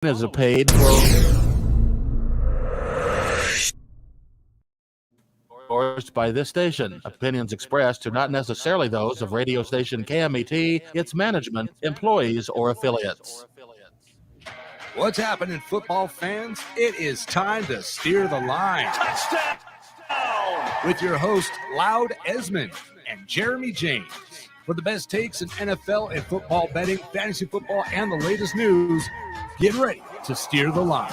is paid for endorsed by this station. Opinions expressed are not necessarily those of radio station KMET, its management, employees, or affiliates. What's happening, football fans? It is time to steer the line. Touchdown! With your host, Loud Esmond and Jeremy James. For the best takes in NFL and football betting, fantasy football, and the latest news, get ready to steer the line.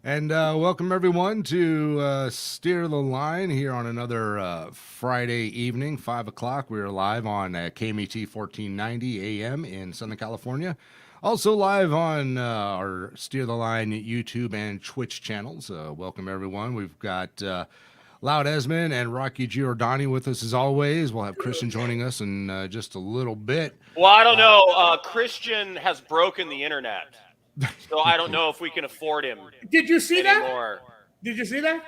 And welcome, everyone, to Steer the Line here on another Friday evening, 5 o'clock. We are live on KMET 1490 AM in Southern California. Also live on our Steer the Line YouTube and Twitch channels. Welcome, everyone. We've got Loud Esmond and Rocky Giordani with us as always. We'll have Cristian joining us in just a little bit. Well, I don't know. Cristian has broken the internet. So I don't know if we can afford him. Did you see anymore. that? Did you see that?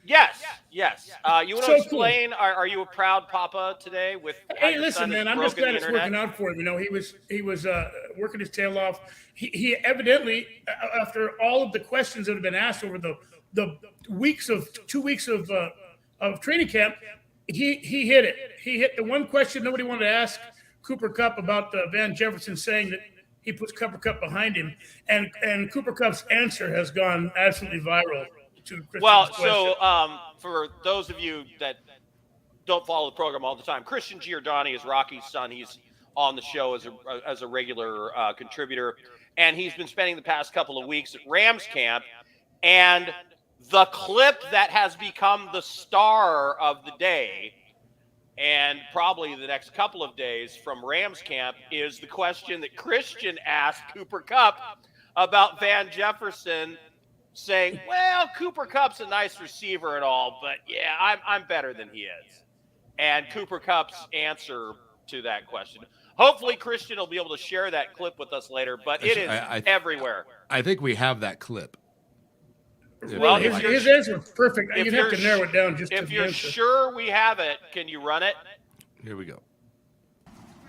Yes. You want to explain? Cool. Are you a proud papa today? Hey, listen, man. I'm just glad it's working out for him. You know, he was working his tail off. He evidently, after all of the questions that have been asked over the 2 weeks of training camp, he hit it. He hit the one question nobody wanted to ask Cooper Kupp about Van Jefferson saying that he puts Cooper Kupp behind him, and Cooper Kupp's answer has gone absolutely viral to Cristian's question. So for those of you that don't follow the program all the time, Cristian Giordani is Rocky's son. He's on the show as a regular contributor, and he's been spending the past couple of weeks at Rams camp. And the clip that has become the star of the day, and probably the next couple of days from Rams camp, is the question that Cristian asked Cooper Kupp about Van Jefferson, saying, well, Cooper Kupp's a nice receiver and all, but yeah, I'm better than he is. And Cooper Kupp's answer to that question. Hopefully Cristian will be able to share that clip with us later, but it is everywhere. I think we have that clip. Well, his answer was perfect. You'd have to narrow it down just if you're sure we have it, can you run it? Here we go.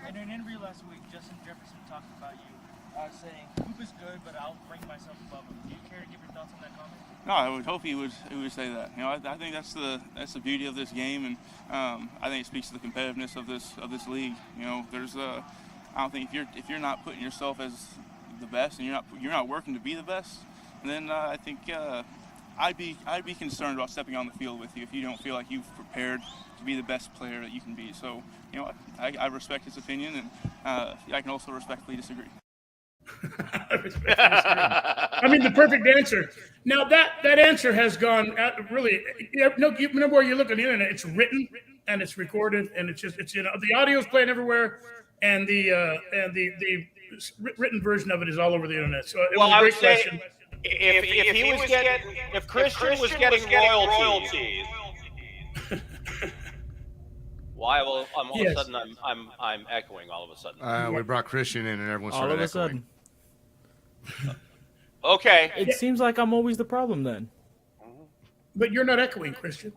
In an interview last week, Justin Jefferson talked about you, saying Coop is good, but I'll bring myself above him. Do you care to give your thoughts on that comment? No, I would hope he would say that. You know, I think that's the beauty of this game, and I think it speaks to the competitiveness of this league. You know, I don't think if you're not putting yourself as the best and you're not working to be the best, then I think I'd be concerned about stepping on the field with you if you don't feel like you've prepared to be the best player that you can be. So, you know, I respect his opinion, and I can also respectfully disagree. I mean, the perfect answer. Now that answer has gone really. No, remember where you look on the internet, it's written and it's recorded, and it's the audio's playing everywhere, and the written version of it is all over the internet. So it was a great question. If Cristian was getting royalties, why? Well, all of a sudden I'm echoing. All of a sudden, we brought Cristian in, and everyone started all of a echoing. sudden. Okay. It seems like I'm always the problem then. But you're not echoing, Cristian.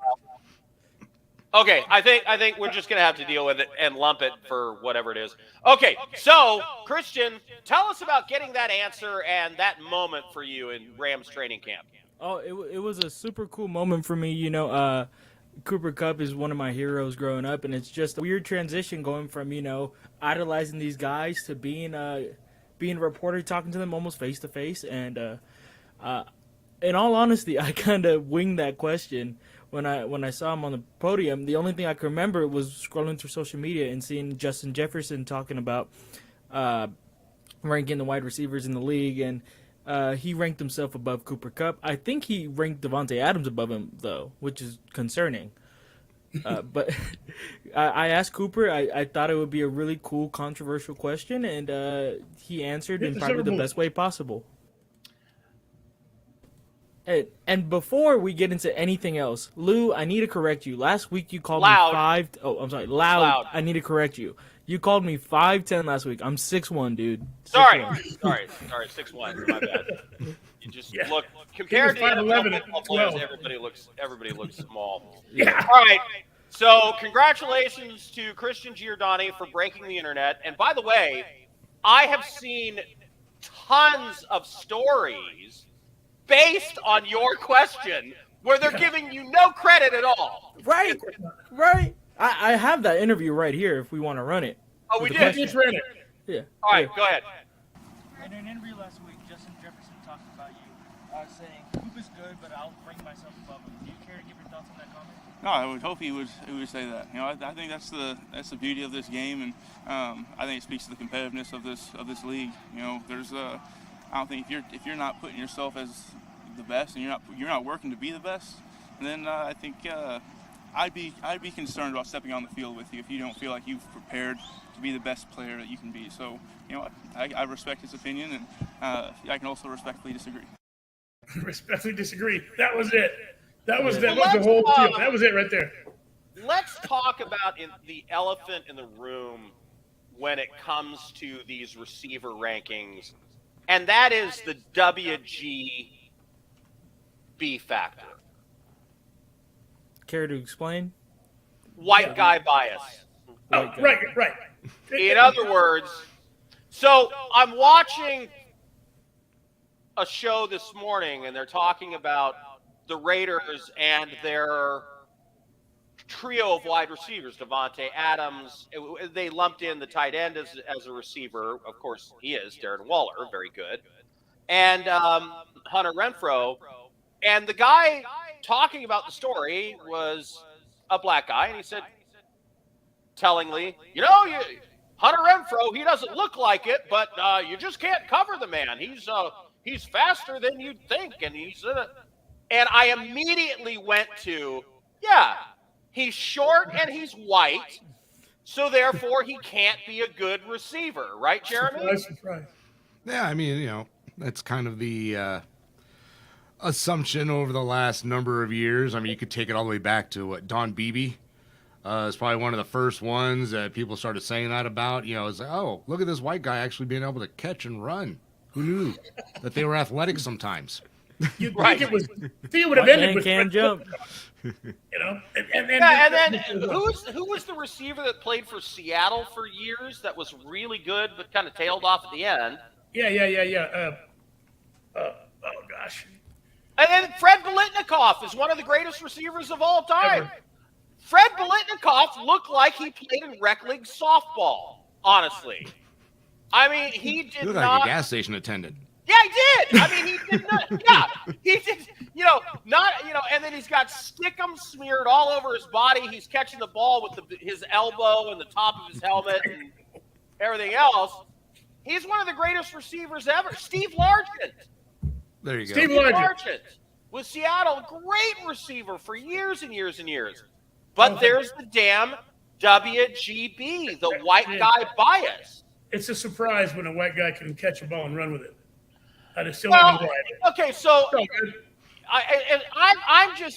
Okay, I think we're just gonna have to deal with it and lump it for whatever it is. Okay, so Cristian, tell us about getting that answer and that moment for you in Rams training camp. Oh, it was a super cool moment for me. You know, Cooper Kupp is one of my heroes growing up, and it's just a weird transition going from, you know, idolizing these guys to being a reporter, talking to them almost face to face. And in all honesty, I kind of winged that question. When I saw him on the podium, the only thing I could remember was scrolling through social media and seeing Justin Jefferson talking about ranking the wide receivers in the league, and he ranked himself above Cooper Kupp. I think he ranked Devontae Adams above him, though, which is concerning. But I asked Cooper. I thought it would be a really cool, controversial question, and he answered in probably the best way possible. And before we get into anything else, Lou, I need to correct you. Last week you called me 5. Oh, I'm sorry. Loud. I need to correct you. You called me 5'10" last week. I'm 6'1", dude. 6'1". Sorry, 6'1". My bad. You just look compared to 5'11" NFL players, everybody looks small. Yeah. All right. So congratulations to Cristian Giordani for breaking the internet. And by the way, I have seen tons of stories based on your question where they're giving you no credit at all. Right. I have that interview right here if we want to run it. Oh, we With did. the Just ran it. Yeah. All right, go ahead. In an interview last week, Justin Jefferson talked about you, saying, "Hoop is good, but I'll bring myself above him." Do you care to give your thoughts on that comment? No, I would hope he would say that. I think that's the beauty of this game, and I think it speaks to the competitiveness of this league. There's I don't think if you're not putting yourself as the best and you're not working to be the best, then I think I'd be concerned about stepping on the field with you if you don't feel like you've prepared to be the best player that you can be. So I respect his opinion, and I can also respectfully disagree. Respectfully disagree. That was it. That was the Let's, whole deal. That was it right there. Let's talk about the elephant in the room when it comes to these receiver rankings, and that is the WGB factor. Care to explain? White guy bias. Oh, right. In other words, so I'm watching a show this morning, and they're talking about the Raiders and their trio of wide receivers, Devontae Adams. They lumped in the tight end as a receiver. Of course, he is. Darren Waller, very good. And Hunter Renfrow. And the guy talking about the story was a black guy, and he said, tellingly, Hunter Renfrow, he doesn't look like it, but you just can't cover the man. He's faster than you'd think, and and I immediately went to, he's short and he's white, so therefore he can't be a good receiver, right, Jeremy? Surprise. Yeah, I mean, that's kind of the assumption over the last number of years. I mean, you could take it all the way back to Don Beebe. It's probably one of the first ones that people started saying that about. It's like, oh, look at this white guy actually being able to catch and run. Who knew that they were athletic sometimes? You'd think it would have ended with can jump. And then who was the receiver that played for Seattle for years that was really good but kind of tailed off at the end? Yeah. Oh gosh. And then Fred Biletnikoff is one of the greatest receivers of all time. Ever. Fred Biletnikoff looked like he played in rec league softball, honestly. I mean, he did looked not. like a gas station attendant. Yeah, he did. I mean, he did not. Yeah, he did. And then he's got stickum smeared all over his body. He's catching the ball with his elbow and the top of his helmet and everything else. He's one of the greatest receivers ever. Steve Largent. There you go. Steve Largent with Seattle, great receiver for years and years and years. But there's the damn WGB, the white guy bias. It's a surprise when a white guy can catch a ball and run with it. I just still Well, haven't tried it. okay, so So good.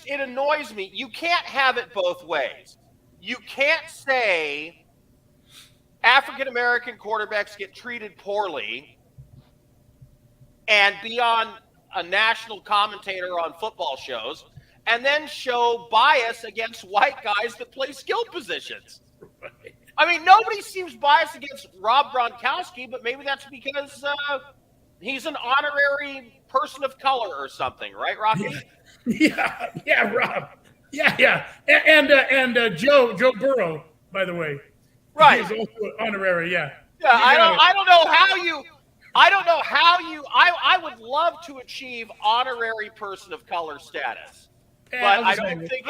it annoys me. You can't have it both ways. You can't say African-American quarterbacks get treated poorly and be on a national commentator on football shows and then show bias against white guys that play skill positions. I mean, nobody seems biased against Rob Gronkowski, but maybe that's because he's an honorary person of color or something, right, Rocky? Yeah, Rob. Yeah. And Joe Burrow, by the way. Right. He's also honorary, yeah. Yeah, I don't know how you I would love to achieve honorary person of color status. But I don't think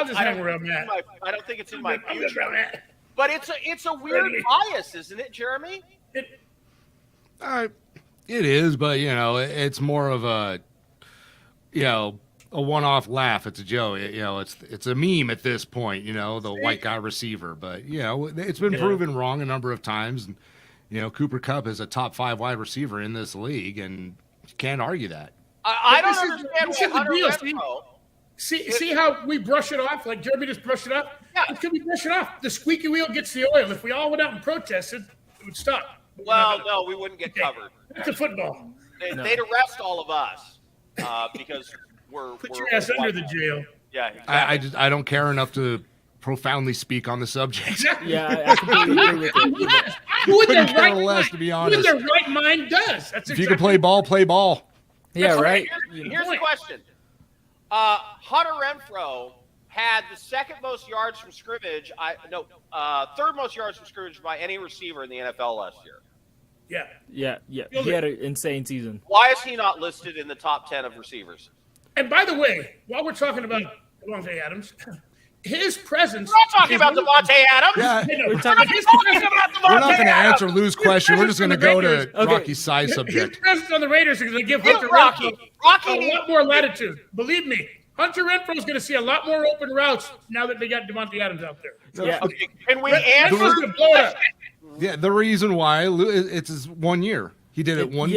it's in my future. But it's a weird bias, isn't it, Jeremy? It is, but it's more of a one-off laugh. It's a joke. It's a meme at this point. The white guy receiver, but it's been proven wrong a number of times. And Cooper Kupp is a top 5 wide receiver in this league, and you can't argue that. I don't understand why Hunter Renfrow. See how we brush it off, like Jeremy just brushed it off? Yeah. How can we brush it off? The squeaky wheel gets the oil. If we all went out and protested, it would stop. Well, no, we wouldn't get covered. That's a football. They'd arrest all of us because we're Put your ass under the jail. Yeah, exactly. I don't care enough profoundly speak on the subject. Yeah, I completely agree with it. Who in Couldn't their care right less, mind? to be Who in honest. their right mind does? That's If you can play ball, play ball. Yeah, right. Here's the question. Hunter Renfrow had the second most yards from scrimmage. Third most yards from scrimmage by any receiver in the NFL last year. Yeah. Yeah. He had an insane season. Why is he not listed in the top 10 of receivers? And by the way, while we're talking about Devontae Adams, his presence. We're not talking about Devontae Adams. Yeah, We're talking his We're presence, talking about we're not Devontae going to Adams. answer Lou's question. We're just going to go to Okay. Rocky's side his subject. presence on the Raiders is going to give You, Hunter Rocky. Renfrow Rocky a needs- lot more latitude. Believe me, Hunter Renfrow is going to see a lot more open routes now that they got Devontae Adams out there. Yeah. Okay, can we answer? Renfro's going to blow it up. Yeah, the reason why it's his 1 year. He did it one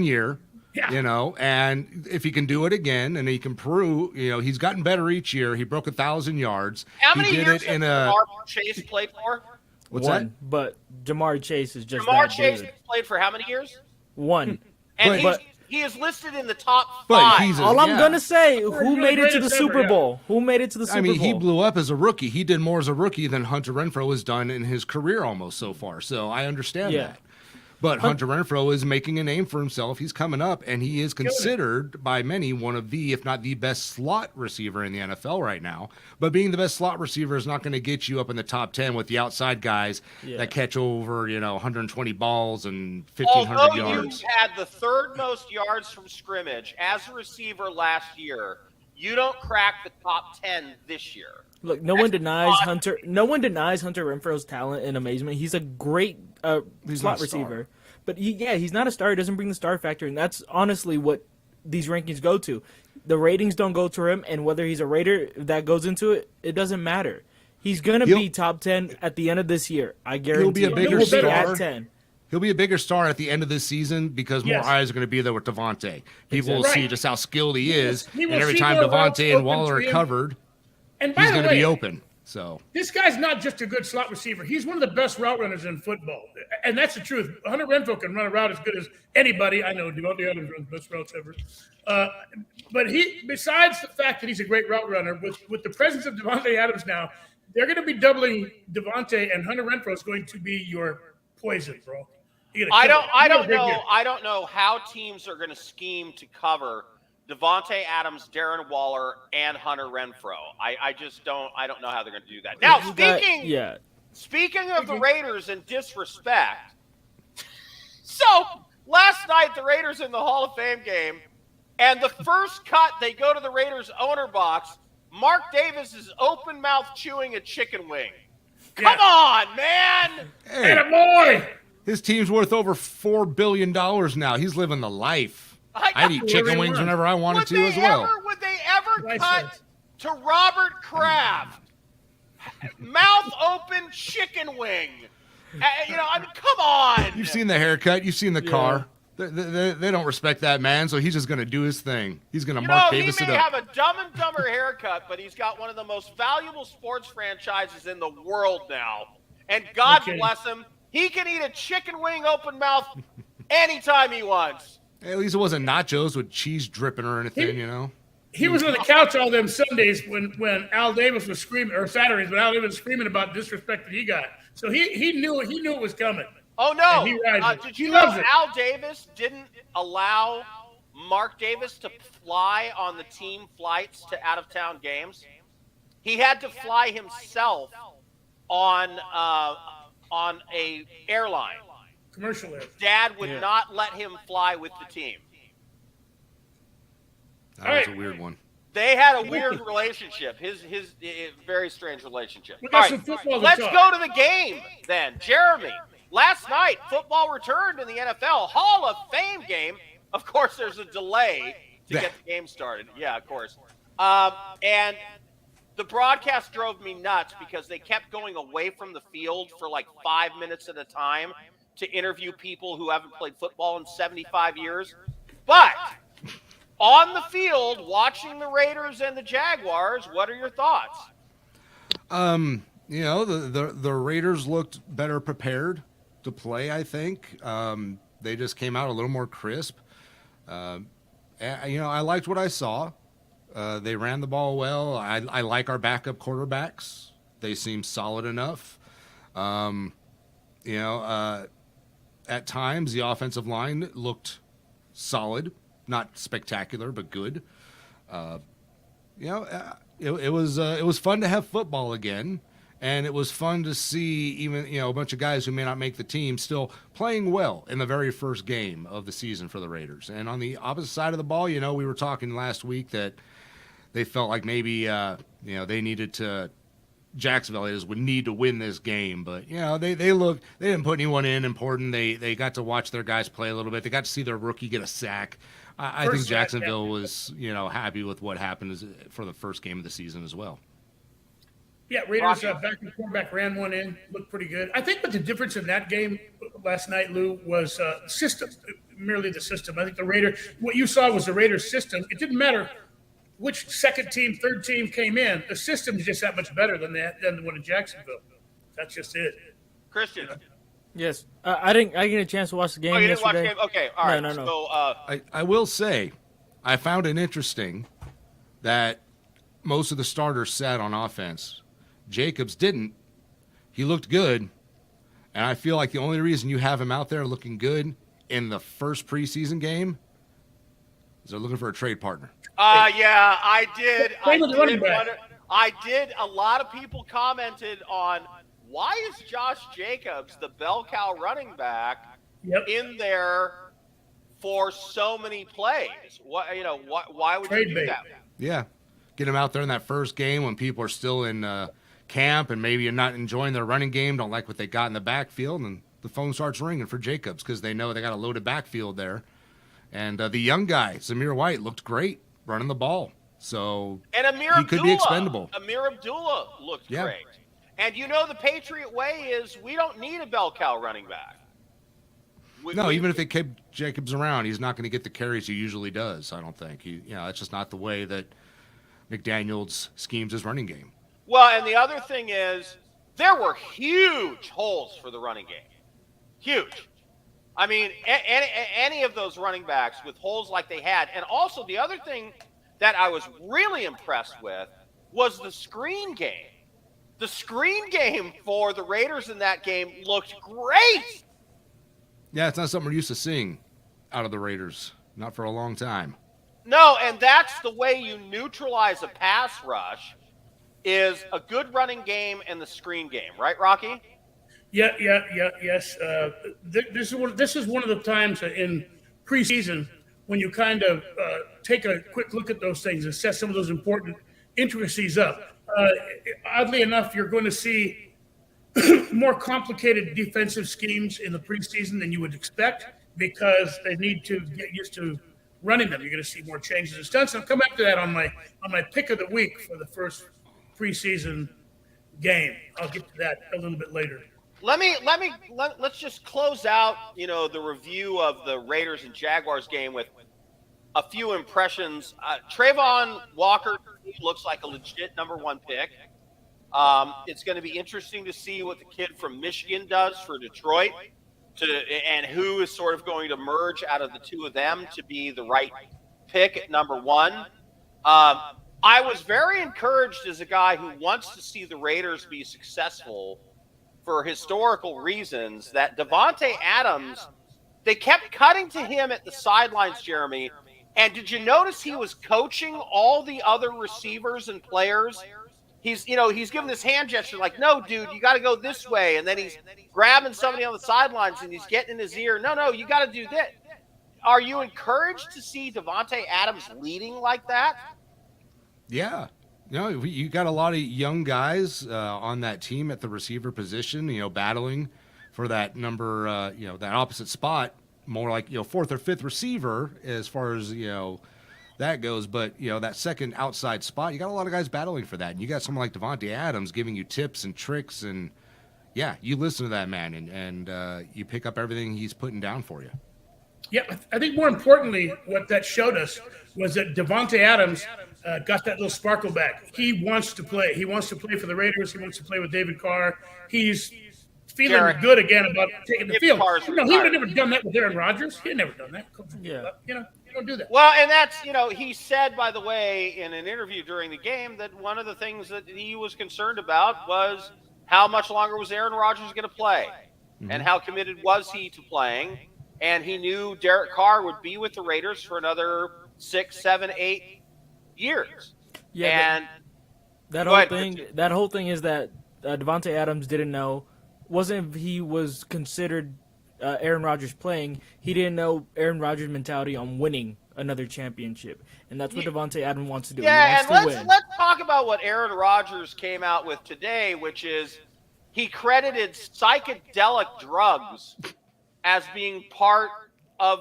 year. Yeah. You know, and if he can do it again, and he can prove, you know, he's gotten better each year. He broke 1,000 yards. How many he did years it has in Jamar Chase played for? what's One, but Jamar Chase is just Jamar that Chase good. played for how many years? One. And But- he is listed in the top But 5. he's a- All I'm yeah. gonna say, who You're made it to the greatest Super ever, yeah. Bowl? Who made it to the Super I mean, Bowl? he blew up as a rookie. He did more as a rookie than Hunter Renfrow has done in his career almost so far. So I understand Yeah. that. But Hunter Renfrow is making a name for himself. He's coming up, and he is considered by many one of the, if not the best slot receiver in the NFL right now. But being the best slot receiver is not going to get you up in the top 10 with the outside guys that catch over, 120 balls and 1,500 Although yards. you had the third most yards from scrimmage as a receiver last year, you don't crack the top 10 this year. Look, no one denies Hunter Renfrow's talent and amazement. He's a great not slot a star. receiver. But he's not a star. He doesn't bring the star factor, and that's honestly what these rankings go to. The ratings don't go to him, and whether he's a Raider, that goes into it, it doesn't matter. He's going to be top 10 at the end of this year. I guarantee He'll be a you. bigger He will be star. at 10. He'll be a bigger star at the end of this season because more Yes. eyes are going to be there with Devontae. People will Exactly. see just how skilled he is, he will and every see time more routes Devontae and open Waller to are him. covered, And by he's the going to be way, open. So this guy's not just a good slot receiver. He's one of the best route runners in football. And that's the truth. Hunter Renfrow can run a route as good as anybody. I know Devontae Adams runs the best routes ever. But besides the fact that he's a great route runner, with the presence of Devontae Adams now, they're going to be doubling Devontae, and Hunter Renfrow is going to be your poison, bro. I don't know how teams are going to scheme to cover Devontae Adams, Darren Waller, and Hunter Renfrow. I just don't. I don't know how they're going to do that. Now, speaking of the Raiders and disrespect, so last night the Raiders in the Hall of Fame game, and the first cut they go to the Raiders owner box. Mark Davis is open mouth chewing a chicken wing. Come on, man! hey, Attaboy! his team's worth over $4 billion now. He's living the life. I'd eat chicken wings whenever I wanted to as well. Would they ever cut to Robert Kraft? Mouth open chicken wing. I mean, come on. You've seen the haircut. You've seen the car. They don't respect that man, so he's just going to do his thing. He's going to Mark Davis he it may up. have a Dumb and Dumber haircut, but he's got one of the most valuable sports franchises in the world now. And God bless him, he can eat a chicken wing open mouth anytime he wants. At least it wasn't nachos with cheese dripping or anything, He was on the couch all them Sundays when Al Davis was screaming, or Saturdays when Al Davis was screaming about disrespect that he got. So he knew it was coming. Oh no! And he rides it. Did you He know loves it. Al Davis didn't allow Mark Davis to fly on the team flights to out-of-town games? He had to fly himself on a airline. Commercial air. Dad would not let him fly with the team. That was a weird one. They had a weird relationship. His very strange relationship. We All got right, some football to let's talk. go to the game then. Jeremy, last night football returned in the NFL Hall of Fame game. Of course, there's a delay to get the game started. Yeah, of course. And the broadcast drove me nuts because they kept going away from the field for like 5 minutes at a time to interview people who haven't played football in 75 years. But on the field, watching the Raiders and the Jaguars, what are your thoughts? The Raiders looked better prepared to play, I think. They just came out a little more crisp. I liked what I saw. They ran the ball well. I like our backup quarterbacks. they seem solid enough. At times the offensive line looked solid, not spectacular, but good. It was fun to have football again, and it was fun to see even a bunch of guys who may not make the team still playing well in the very first game of the season for the Raiders. And on the opposite side of the ball, we were talking last week that they felt like maybe they needed to. Jacksonville would need to win this game, but they didn't put anyone in important. They got to watch their guys play a little bit. They got to see their rookie get a sack. I think Jacksonville was happy with what happened for the first game of the season as well. Yeah, Raiders back and quarterback ran one in, looked pretty good. I think what the difference in that game last night, Lou, was system, merely the system. I think what you saw was the Raiders system. It didn't matter which second team, third team came in. The system is just that much better than the one in Jacksonville. That's just it. Christian. Yes. I didn't get a chance to watch the game yesterday. You didn't watch the game? Okay, all right. No. So, I will say, I found it interesting that most of the starters sat on offense. Jacobs didn't. He looked good, and I feel like the only reason you have him out there looking good in the first preseason game is they're looking for a trade partner. Yeah, I did. I did. A lot of people commented on why is Josh Jacobs, the bell cow running back, in there for so many plays? Why would you do that? Yeah, get him out there in that first game when people are still in camp and maybe not enjoying their running game, don't like what they got in the backfield, and the phone starts ringing for Jacobs because they know they got a loaded backfield there. And the young guy, Zamir White, looked great running the ball. So he could be expendable. Amir Abdullah looked great. And the Patriot way is we don't need a bell cow running back. Even if they kept Jacobs around, he's not going to get the carries he usually does, I don't think. That's just not the way that McDaniels schemes his running game. Well, and the other thing is there were huge holes for the running game. Huge. I mean, any of those running backs with holes like they had. And also the other thing that I was really impressed with was the screen game. The screen game for the Raiders in that game looked great. Yeah, it's not something we're used to seeing out of the Raiders. Not for a long time. No, and that's the way you neutralize a pass rush is a good running game and the screen game. Right, Rocky? Yes. This is one of the times in preseason when you kind of take a quick look at those things and set some of those important intricacies up. Oddly enough, you're going to see more complicated defensive schemes in the preseason than you would expect because they need to get used to running them. You're going to see more changes and stunts. I'll come back to that on my pick of the week for the first preseason game. I'll get to that a little bit later. Let's just close out, the review of the Raiders and Jaguars game with a few impressions. Trayvon Walker looks like a legit number one pick. It's going to be interesting to see what the kid from Michigan does for Detroit and who is sort of going to merge out of the two of them to be the right pick at number one. I was very encouraged as a guy who wants to see the Raiders be successful for historical reasons that Davante Adams, they kept cutting to him at the sidelines, Jeremy. And did you notice he was coaching all the other receivers and players? He's giving this hand gesture like, no, dude, you got to go this way. And then he's grabbing somebody on the sidelines and he's getting in his ear. No, you got to do that. Are you encouraged to see Davante Adams leading like that? Yeah. You got a lot of young guys on that team at the receiver position, battling for that number, that opposite spot, more like, fourth or fifth receiver as far as, that goes. But, that second outside spot, you got a lot of guys battling for that. And you got someone like Davante Adams giving you tips and tricks. And, yeah, you listen to that man and you pick up everything he's putting down for you. Yeah, I think more importantly, what that showed us was that Davante Adams got that little sparkle back. He wants to play. He wants to play for the Raiders. He wants to play with David Carr. He's feeling Derek, good again about taking the if field. Carr's No, he would have retired. never done that with Aaron Rodgers. He had never done that. Yeah. You don't do that. Well, and that's, he said, by the way, in an interview during the game that one of the things that he was concerned about was how much longer was Aaron Rodgers going to play and how committed was he to playing. And he knew Derek Carr would be with the Raiders for another 6, 7, 8 years. Yeah, And that Go whole ahead, thing. Christian. That whole thing is that Devontae Adams didn't know. Wasn't if he was considered Aaron Rodgers playing? He didn't know Aaron Rodgers' mentality on winning another championship, and that's what Devontae Adams wants to do. yeah, he wants and to win. let's talk about what Aaron Rodgers came out with today, which is he credited psychedelic drugs as being part of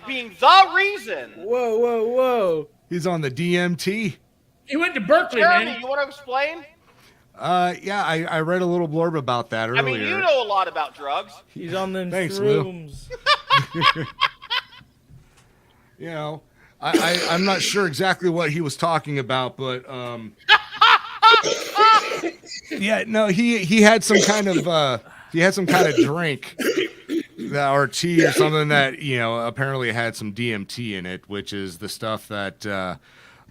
being the reason. Whoa, whoa, whoa! He's on the DMT. He went to Berkeley, Jeremy, man. you want to explain? Yeah, I read a little blurb about that earlier. I mean, you know a lot about drugs. He's on them Thanks, Lou. shrooms. You know, I'm not sure exactly what he was talking about, but yeah, no, he had some kind of drink or tea or something that apparently had some DMT in it, which is the stuff that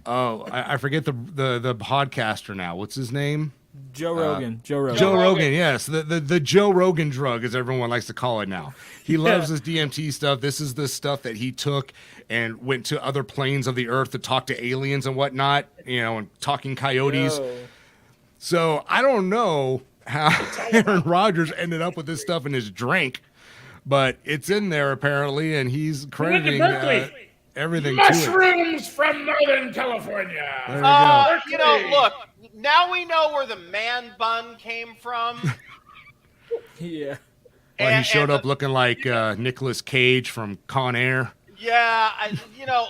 I forget the podcaster now. What's his name? Joe Rogan. Joe Rogan. Joe Rogan, yes, the Joe Rogan drug, as everyone likes to call it now. He loves this DMT stuff. This is the stuff that he took and went to other planes of the earth to talk to aliens and whatnot, and talking coyotes. Yo. So I don't know how Aaron Rodgers ended up with this stuff in his drink, but it's in there apparently, and he's crediting Berkeley. everything to it. Mushrooms from Northern California. There we go. Look, now we know where the man bun came from. Yeah. Well, he showed up looking like Nicolas Cage from Con Air. Yeah,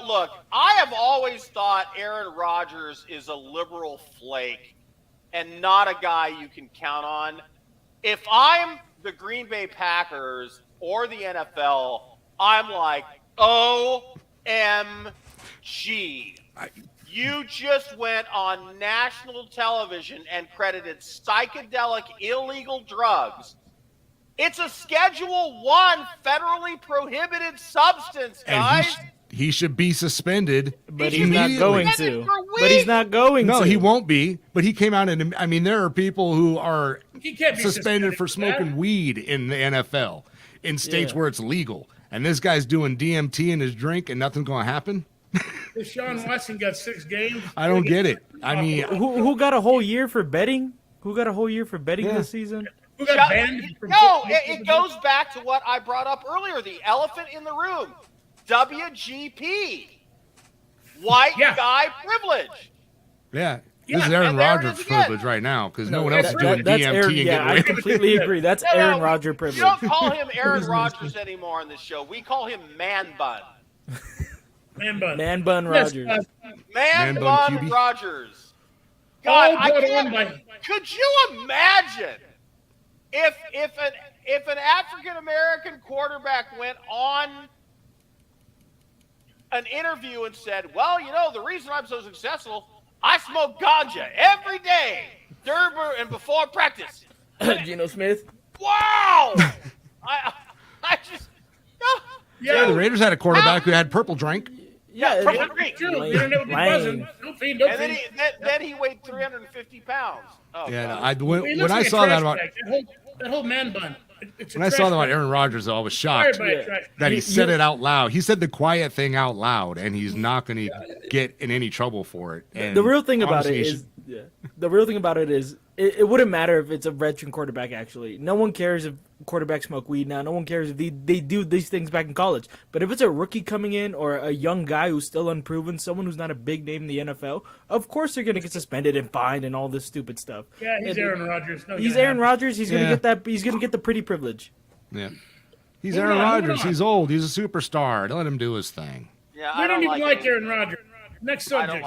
look, I have always thought Aaron Rodgers is a liberal flake and not a guy you can count on. If I'm the Green Bay Packers or the NFL, I'm like, OMG. You just went on national television and credited psychedelic illegal drugs. It's a Schedule 1 federally prohibited substance, guys. And he should be suspended. But he's not going to. But he's not going to. No, he won't be. But he came out and there are people who are He can't be suspended for that. smoking weed in the NFL in states Yeah. where it's legal. And this guy's doing DMT in his drink and nothing's going to happen. Deshaun Watson got 6 games. I don't get it. I mean, Who got a whole year for betting? Who got a whole year for betting this season? Who got banned from No, football? it goes back to what I brought up earlier, the elephant in the room. WGP. White Yeah. guy privilege. yeah. Yeah, This is Aaron and there it Rodgers is again. privilege right now because no one else is that's doing That's DMT Aaron, and yeah, getting I away. completely agree. That's No, Aaron we- Rodgers You privilege. don't call him Aaron Rodgers anymore on this show. We call him Man Bun. Man bun. Man bun Yes, Rodgers. Man Man Bun Bun QB. Rodgers. All God, I brought can't. on by- Could you imagine if an African American quarterback went on an interview and said, "Well, the reason I'm so successful, I smoke ganja every day, during and before practice." Geno Smith. Wow! I just Yeah, the Raiders had a quarterback who had purple drink. Yeah, purple drink. True. They don't know Lame. buzzing. No feed, no And then feed. then he weighed 350 pounds. Oh, Yeah, God. no, when He looks I like a saw that trash about bag. That whole man bun. It's a when I saw trash that about bag. Aaron Rodgers, I was shocked Inspired by a trash bag. that he said it out loud. He said the quiet thing out loud, and he's not going to get in any trouble for it. And The real thing about it honestly, he is, the real thing about it is, it wouldn't matter if it's a veteran quarterback. Actually, no one cares if quarterbacks smoke weed now. No one cares if they do these things back in college. But if it's a rookie coming in or a young guy who's still unproven, someone who's not a big name in the NFL, of course they're gonna get suspended and fined and all this stupid stuff. Yeah, he's And Aaron Rodgers. No, He's yeah. Aaron Rodgers. He's gonna Yeah. get that. He's gonna get the pretty privilege. Yeah. He's Moving Aaron on, moving Rodgers. on. He's old. He's a superstar. Let him do his thing. Yeah, We I don't even like any- Aaron Rodgers. Next I subject.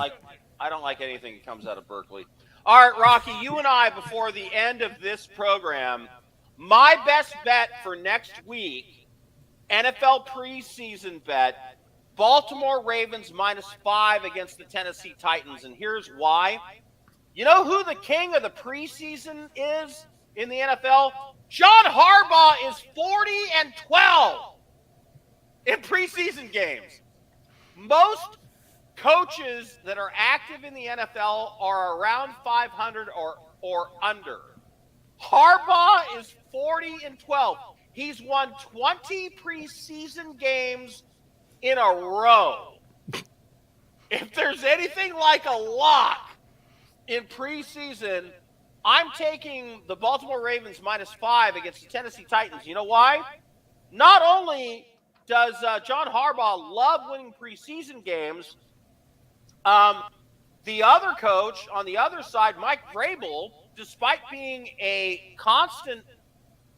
don't like anything that comes out of Berkeley. All right, Rocky, you and I, before the end of this program, my best bet for next week, NFL preseason bet, Baltimore Ravens -5 against the Tennessee Titans. And here's why. You know who the king of the preseason is? in the NFL. John Harbaugh is 40-12 in preseason games. Most coaches that are active in the NFL are around 500 or under. Harbaugh is 40-12. He's won 20 preseason games in a row. If there's anything like a lock in preseason, I'm taking the Baltimore Ravens -5 against the Tennessee Titans. You know why? Not only does John Harbaugh love winning preseason games, the other coach on the other side, Mike Vrabel, despite being a constant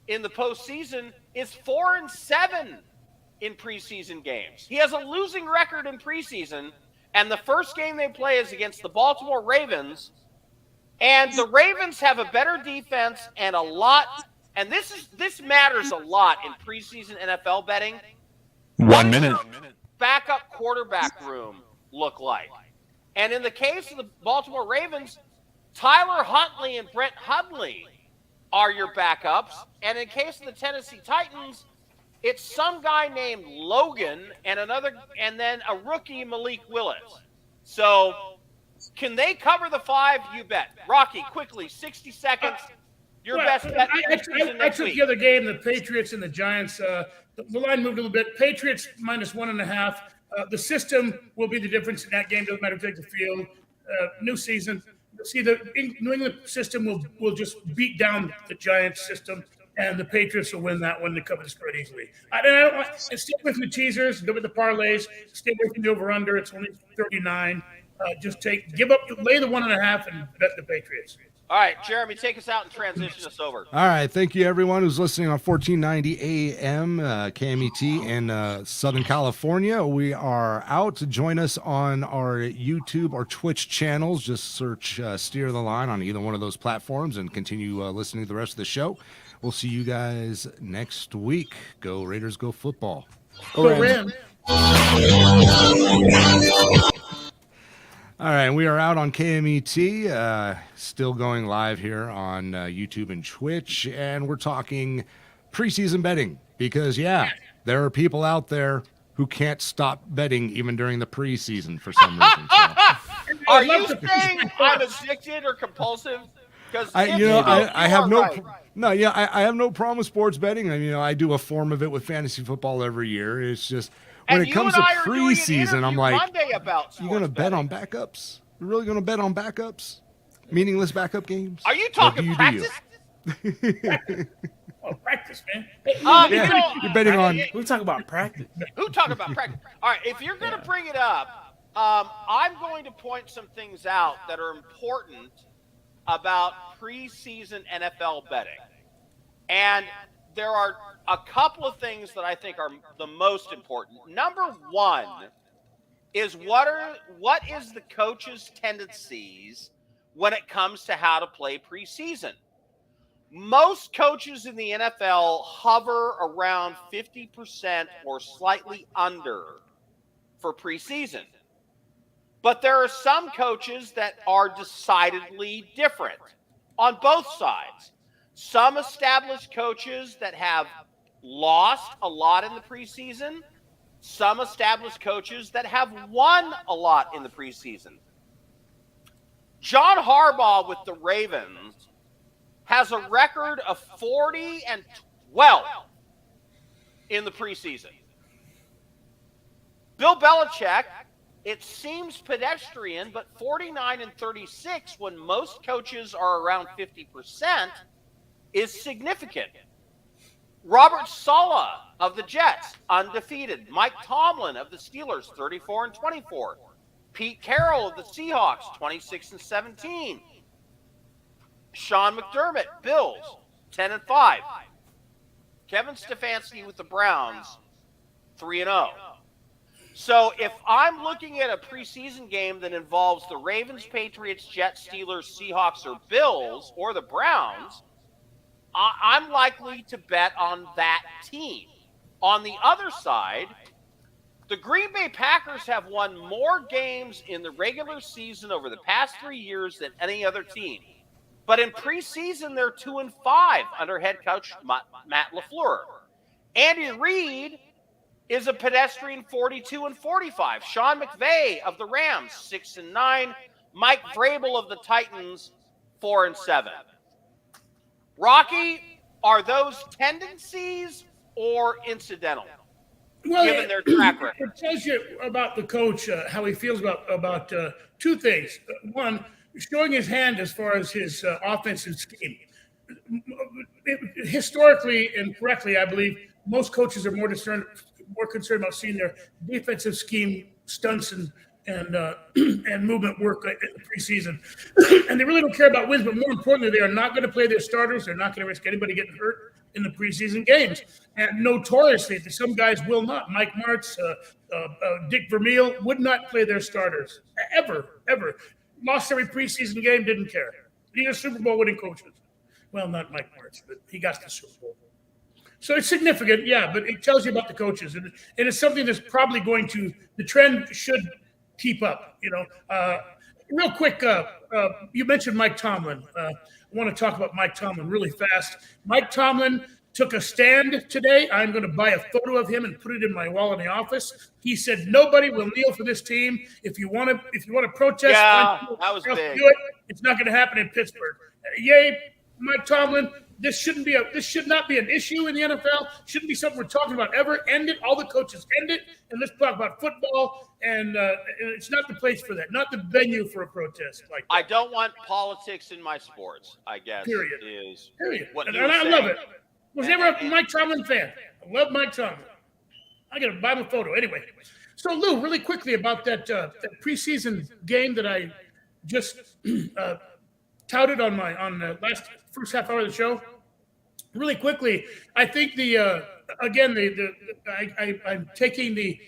in the postseason, is 4-7 in preseason games. He has a losing record in preseason, and the first game they play is against the Baltimore Ravens. And the Ravens have a better defense and a lot, and this matters a lot in preseason NFL betting. 1 minute. Backup quarterback room look like? And in the case of the Baltimore Ravens, Tyler Huntley and Brett Hundley are your backups. And in case of the Tennessee Titans, it's some guy named Logan and then a rookie, Malik Willis. So can they cover the 5? You bet. Rocky, quickly, 60 seconds. Your best bet. I took the other game, the Patriots and the Giants. The line moved a little bit. Patriots -1.5. The system will be the difference in that game. Doesn't matter if they take the field. New season. See, the New England system will just beat down the Giants system, and the Patriots will win that one to cover the spread easily. I don't want to stay away from the teasers, go with the parlays, stay away from the over-under. It's only 39. Lay the 1.5 and bet the Patriots. All right, Jeremy, take us out and transition us over. All right. Thank you, everyone who's listening on 1490 AM KMET in Southern California. We are out. Join us on our YouTube or Twitch channels. Just search Steer the Line on either one of those platforms and continue listening to the rest of the show. We'll see you guys next week. Go Raiders, go football. Go Rams. All right, we are out on KMET, still going live here on YouTube and Twitch, and we're talking preseason betting because, there are people out there who can't stop betting even during the preseason for some reason. So. Are you saying I'm addicted or compulsive? Because I have no problem with sports betting. I do a form of it with fantasy football every year. It's just when it comes to preseason, I'm like, you going to bet on backups? You're really going to bet on backups? Meaningless backup games? Are you talking practice? Oh, practice, man. You're betting on. Who talk about practice? Who talk about practice? All right, if you're going to bring it up, I'm going to point some things out that are important about preseason NFL betting. And there are a couple of things that I think are the most important. Number one is what is the coach's tendencies when it comes to how to play preseason? Most coaches in the NFL hover around 50% or slightly under for preseason. But there are some coaches that are decidedly different on both sides. Some established coaches that have lost a lot in the preseason. Some established coaches that have won a lot in the preseason. John Harbaugh with the Ravens has a record of 40-12 in the preseason. Bill Belichick, it seems pedestrian, but 49-36 when most coaches are around 50% is significant. Robert Saleh of the Jets, undefeated. Mike Tomlin of the Steelers, 34-24. Pete Carroll of the Seahawks, 26-17. Sean McDermott, Bills, 10-5. Kevin Stefanski with the Browns, 3-0. So if I'm looking at a preseason game that involves the Ravens, Patriots, Jets, Steelers, Seahawks, or Bills, or the Browns, I'm likely to bet on that team. On the other side, the Green Bay Packers have won more games in the regular season over the past 3 years than any other team. But in preseason, they're 2-5 under head coach Matt LaFleur. Andy Reid is a pedestrian 42-45. Sean McVay of the Rams, 6-9. Mike Vrabel of the Titans, 4-7. Rocky, are those tendencies or incidental? Well, given their track record. It tells you about the coach, how he feels about two things. One, showing his hand as far as his offensive scheme. Historically and correctly, I believe most coaches are more concerned about seeing their defensive scheme stunts and movement work in the preseason. And they really don't care about wins, but more importantly, they are not going to play their starters. They're not going to risk anybody getting hurt in the preseason games. And notoriously, some guys will not. Mike Martz, Dick Vermeil would not play their starters ever. Lost every preseason game, didn't care. These are Super Bowl winning coaches. Well, not Mike Martz, but he got the Super Bowl. So it's significant, yeah, but it tells you about the coaches. And it's something that's probably the trend should keep up, Real quick, you mentioned Mike Tomlin. I want to talk about Mike Tomlin really fast. Mike Tomlin took a stand today. I'm going to buy a photo of him and put it in my wall in the office. He said, "Nobody will kneel for this team. If you want to protest, that was big. Do it. It's not going to happen in Pittsburgh." Yay, Mike Tomlin. This should not be an issue in the NFL. Shouldn't be something we're talking about ever. End it. All the coaches end it, and let's talk about football. And it's not the place for that. Not the venue for a protest like that. I don't want politics in my sports, I guess. Period. Is Period. What and you were I saying. love it. Was never a Mike Tomlin fan. I love Mike Tomlin. I got to buy him a photo anyway. So Lou, really quickly about that preseason game that I just touted on the first half hour of the show. Really quickly, I think I'm taking the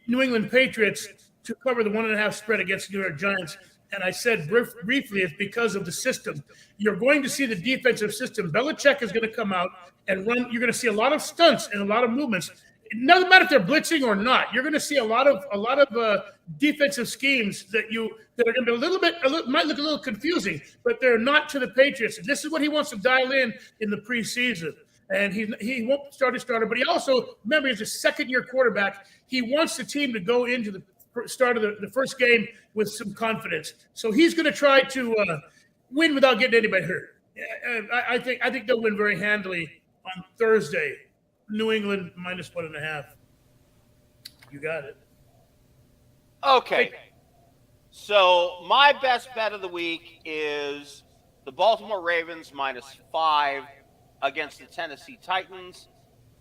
New England Patriots to cover the 1.5 spread against the New York Giants. And I said briefly, it's because of the system. You're going to see the defensive system. Belichick is going to come out and run. You're going to see a lot of stunts and a lot of movements. It doesn't matter if they're blitzing or not. You're going to see a lot of defensive schemes that are going to be might look a little confusing, but they're not to the Patriots. And this is what he wants to dial in the preseason. And he won't start his starter, but he also, remember, he's a second-year quarterback. He wants the team to go into the start of the first game with some confidence. So he's going to try to win without getting anybody hurt. I think they'll win very handily on Thursday. New England -1.5. You got it. Okay. So my best bet of the week is the Baltimore Ravens -5 against the Tennessee Titans.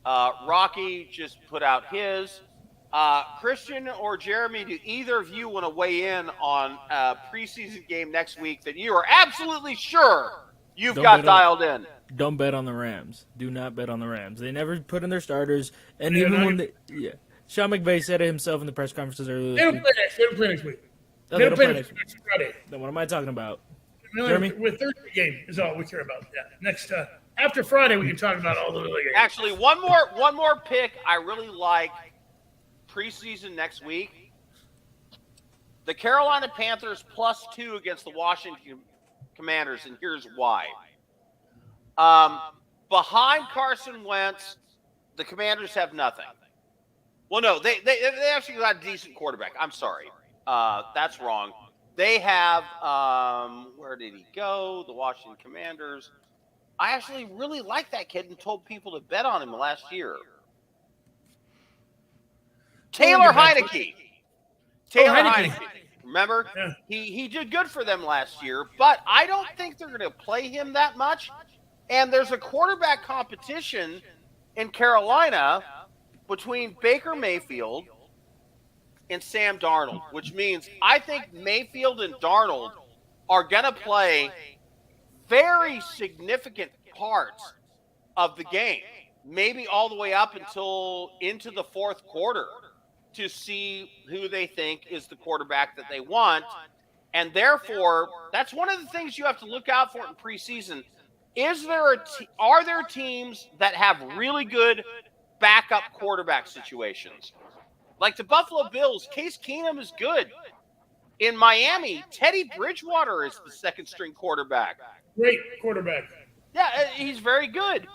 Rocky just put out his. Cristian or Jeremy, do either of you want to weigh in on a preseason game next week that you are absolutely sure you've got dialed in? Don't bet on the Rams. Do not bet on the Rams. They never put in their starters, and even when Sean McVay said it himself in the press conferences earlier. They don't play next week. They don't play next Friday. Then what am I talking about? Really, with Thursday game is all we care about. Yeah. Next after Friday, we can talk about all the other games. Actually, one more pick I really like preseason next week. The Carolina Panthers +2 against the Washington Commanders, and here's why. Behind Carson Wentz, the Commanders have nothing. Well, no, they actually got a decent quarterback. I'm sorry. That's wrong. They have, where did he go? The Washington Commanders. I actually really like that kid and told people to bet on him last year. Taylor Heineke. Remember? Yeah. He did good for them last year, but I don't think they're going to play him that much. And there's a quarterback competition in Carolina between Baker Mayfield and Sam Darnold, which means I think Mayfield and Darnold are going to play very significant parts of the game, maybe all the way up until into the fourth quarter, to see who they think is the quarterback that they want. And therefore, that's one of the things you have to look out for in preseason. Are there teams that have really good backup quarterback situations? Like the Buffalo Bills, Case Keenum is good. In Miami, Teddy Bridgewater is the second-string quarterback. great quarterback. Yeah, he's very good.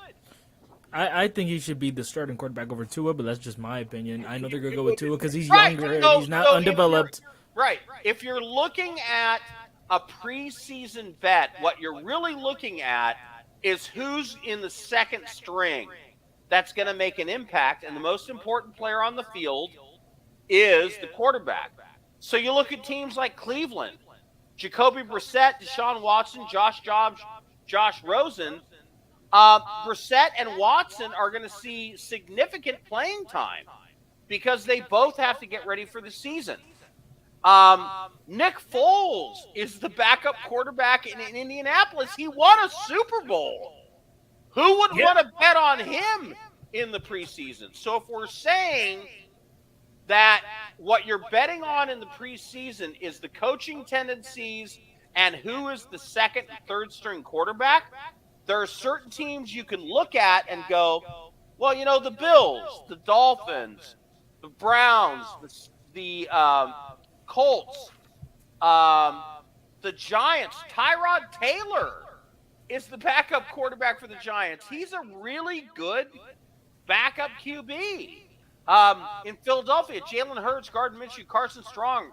I think he should be the starting quarterback over Tua, but that's just my opinion. I know they're gonna go with Tua because he's Right. younger and So- he's not so undeveloped. Right. If you're looking at a preseason bet, what you're really looking at is who's in the second string that's going to make an impact. And the most important player on the field is the quarterback. So you look at teams like Cleveland, Jacoby Brissett, Deshaun Watson, Josh Rosen. Brissett and Watson are going to see significant playing time because they both have to get ready for the season. Nick Foles is the backup quarterback in Indianapolis. He won a Super Bowl. Who would want to bet on him in the preseason? So if we're saying that what you're betting on in the preseason is the coaching tendencies and who is the second and third string quarterback, there are certain teams you can look at and go, well, you know, the Bills, the Dolphins, the Browns, the Colts, the Giants. Tyrod Taylor is the backup quarterback for the Giants. He's a really good backup QB. In Philadelphia, Jalen Hurts, Gardner Minshew, Carson Strong.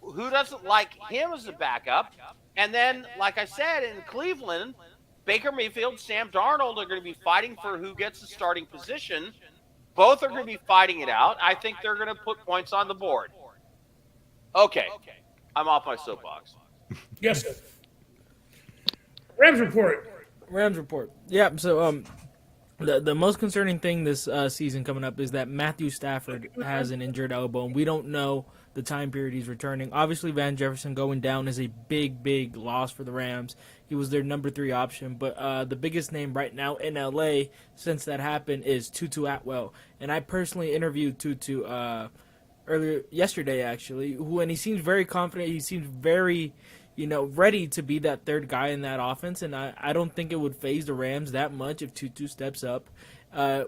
Who doesn't like him as a backup? And then, like I said, in Cleveland, Baker Mayfield, Sam Darnold are going to be fighting for who gets the starting position. Both are going to be fighting it out. I think they're going to put points on the board. Okay. I'm off my soapbox. Yes, sir. Rams report. Yeah. So the most concerning thing this season coming up is that Matthew Stafford has an injured elbow, and we don't know the time period he's returning. Obviously, Van Jefferson going down is a big loss for the Rams. He was their number 3 option, but the biggest name right now in LA since that happened is Tutu Atwell, and I personally interviewed Tutu earlier yesterday actually, and he seems very confident. He seems very, ready to be that third guy in that offense, and I don't think it would faze the Rams that much if Tutu steps up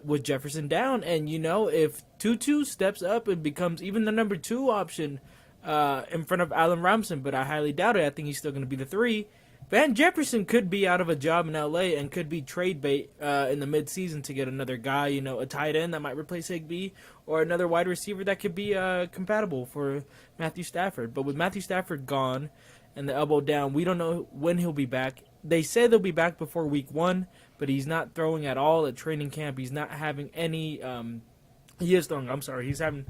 with Jefferson down. And, if Tutu steps up and becomes even the number 2 option in front of Allen Robinson, but I highly doubt it. I think he's still going to be the 3. Van Jefferson could be out of a job in L.A. and could be trade bait in the midseason to get another guy, a tight end that might replace Higbee or another wide receiver that could be compatible for Matthew Stafford. But with Matthew Stafford gone and the elbow down, we don't know when he'll be back. They say they'll be back before week 1, but he's not throwing at all at training camp. He's not having any he is throwing, I'm sorry. He's having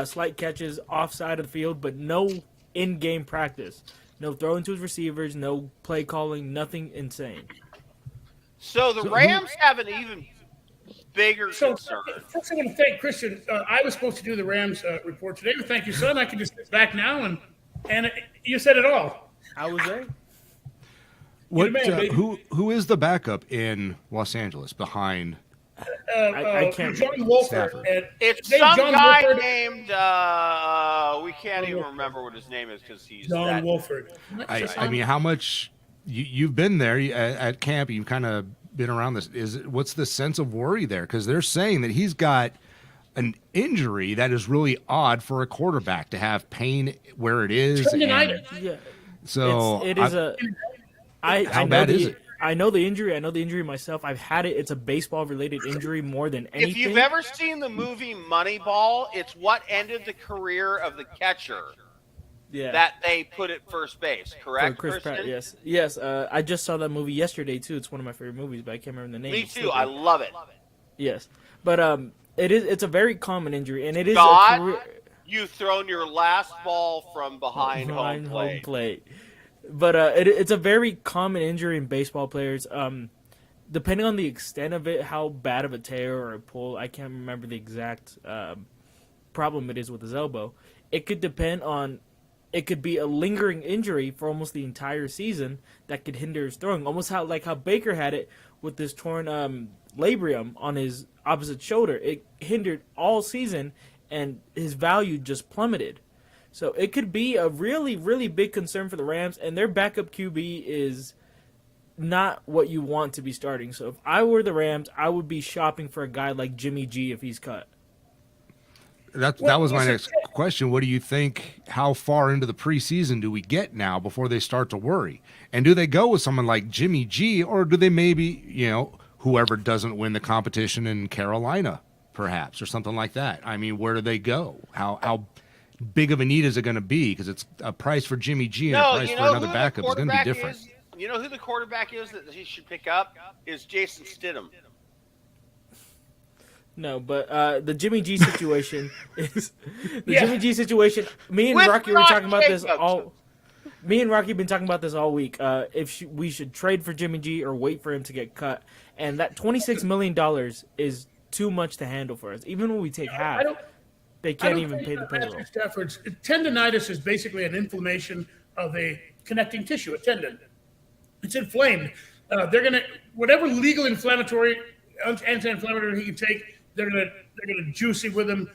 slight catches offside of the field, but no in-game practice. No throwing to his receivers, no play calling, nothing insane. So the Rams have an even bigger concern. First, I want to thank Cristian. I was supposed to do the Rams report today, but thank you, son. I can just sit back now, and you said it all. I was there. Who is the backup in Los Angeles behind? I can't. John Wolford. It's some guy named we can't even remember what his name is because he's John Wolford. I mean, how much you've been there at camp? You've kind of been around this. What's the sense of worry there? Because they're saying that he's got an injury that is really odd for a quarterback to have pain where it is. Yeah. So it is how bad is it? I know the injury. I know the injury myself. I've had it. It's a baseball-related injury more than anything. If you've ever seen the movie Moneyball, it's what ended the career of the catcher. Yeah. That they put at first base, correct? Chris Pratt, yes. I just saw that movie yesterday too. It's one of my favorite movies, but I can't remember the name. Me too. I love it. Yes, but it's a very common injury, and it is. You've thrown your last ball from behind home plate. But it's a very common injury in baseball players. Depending on the extent of it, how bad of a tear or a pull, I can't remember the exact problem it is with his elbow. It could depend on. It could be a lingering injury for almost the entire season that could hinder his throwing. Almost how Baker had it with this torn labrum on his opposite shoulder. It hindered all season, and his value just plummeted. So it could be a really, really big concern for the Rams, and their backup QB is not what you want to be starting. So if I were the Rams, I would be shopping for a guy like Jimmy G if he's cut. That was my next question. What do you think how far into the preseason do we get now before they start to worry? And do they go with someone like Jimmy G, or do they maybe, whoever doesn't win the competition in Carolina, perhaps, or something like that? I mean, where do they go? How big of a need is it going to be? Because it's a price for Jimmy G and a price for another backup is going to be different. You know who the quarterback is that he should pick up? Is Jason Stidham. No, but the Jimmy G situation is Jimmy G situation. Me and Rocky were talking about this all. Me and Rocky have been talking about this all week. If we should trade for Jimmy G or wait for him to get cut, and that $26 million is too much to handle for us. Even when we take half, they can't even pay the payroll. Matthew Stafford's tendonitis is basically an inflammation of a connecting tissue, a tendon. It's inflamed. They're gonna whatever legal anti-inflammatory he can take. They're gonna juice it with him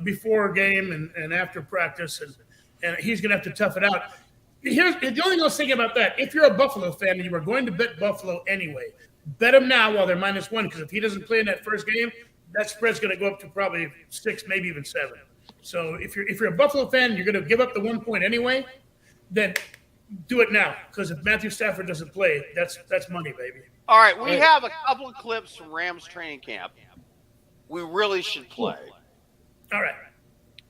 before a game and after practice, and he's gonna have to tough it out. Here's the only thing I was thinking about that. If you're a Buffalo fan and you were going to bet Buffalo anyway, bet them now while they're -1, because if he doesn't play in that first game, that spread's going to go up to probably 6, maybe even 7. So if you're a Buffalo fan, you're going to give up the 1 point anyway, then do it now, because if Matthew Stafford doesn't play, that's money, baby. All right, we have a couple of clips from Rams training camp. We really should play. All right.